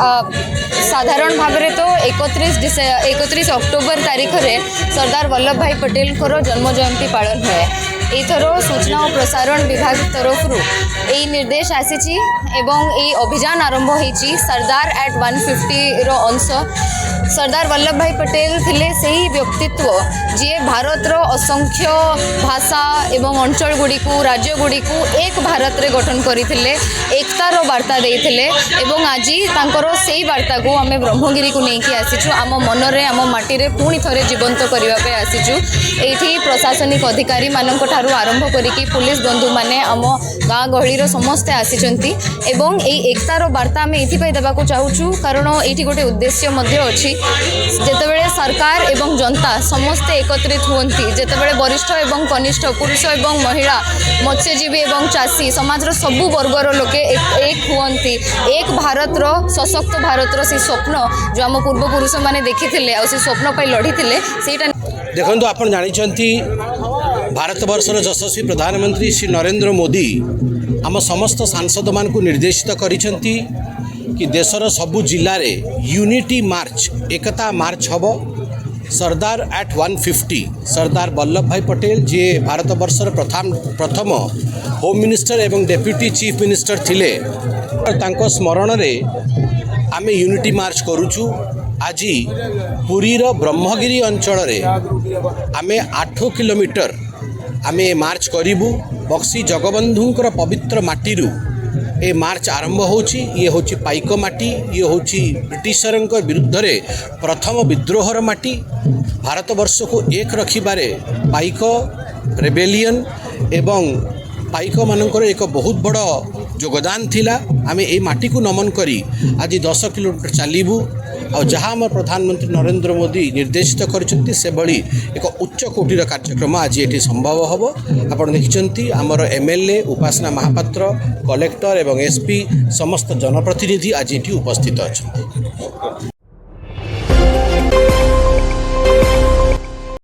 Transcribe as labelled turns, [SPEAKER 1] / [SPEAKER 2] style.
[SPEAKER 1] साधारण भाव में तो 31 अक्टोबर तारीख में सरदार वल्लभ भाई पटेल जन्म जयंती पालन हुए। एथर सूचना और प्रसारण विभाग तरफ यही निर्देश आसी एवं यही अभियान आरंभ होती सरदार एट 150 अंश। सरदार वल्लभ भाई पटेल थिले सही व्यक्तित्व जी भारतर असंख्य भाषा एवं अंचल गुड़ी को राज्य गुड़ी को एक भारत रे गठन करते एकतार वार्ता देते एवं आज से वार्ता को आम ब्रह्मगिरी को लेकिन आसीचु आम मनरे आम माटी पुणी थे जीवंत करने आसीचु। ये प्रशासनिक अधिकारी मानक आरंभ करिकी पुलिस बंधु माने आम गाँ गहलीर समस्ते आसीचंती एवं ये एकतार वार्ता आम ये देवाक चाहूँ कारण ये गोटे उद्देश्य अच्छी जेतेबेले सरकार एवं जनता समस्ते एकत्रित हुअन्ति जेतेबेले वरिष्ठ एवं कनिष्ठ पुरुष एवं महिला मत्स्यजीवी एवं चाषी समाज सबु वर्गर लोके एक हुअन्ति एक भारतर सशक्त भारतर से स्वप्न जो आम पूर्वपुरुष माने देखिथिले आ से स्वप्न पाई लड़ीथिले सेटा
[SPEAKER 2] देखंतु आपण जानिचंती भारत वर्षर यशस्वी प्रधानमंत्री श्री नरेंद्र मोदी आम समस्त सांसद मान को निर्देशित करिसंती कि देशर सबु जिले में यूनिटी मार्च एकता मार्च हम सरदार एट 150 सरदार वल्लभ भाई पटेल जी भारत वर्षर प्रथम होम मिनिस्टर एवं डेप्यूटी चीफ मिनिस्टर थिले तांको स्मरण रे आमे यूनिटी मार्च करूछु। आज पुरीर ब्रह्मगिरी अंचल रे आमे 8 किलोमीटर आमे मार्च करिबु। बक्सी जगबंधुंकर पवित्र माटीरू ए मार्च आरंभ होची। ये होची पाइक माटी, ये होची ब्रिटिशर विरुद्ध रे प्रथम विद्रोहर माटी। भारत वर्ष को एक रखिबारे पाइक रेबेलियन एवं पाइक मानकर एक बहुत बड़ योगदान थिला। आमे ए माटी को नमन करी आज 10 किलोमीटर चलू और जहाँ आम प्रधानमंत्री नरेंद्र मोदी निर्देशित करछंती से बड़ी एक उच्च कोटीर कार्यक्रम आज ये संभव हम। आप देखिं आमर एमएलए उपासना महापात्र कलेक्टर एवं एसपी समस्त जनप्रतिनिधि आज ये उपस्थित अच्छा।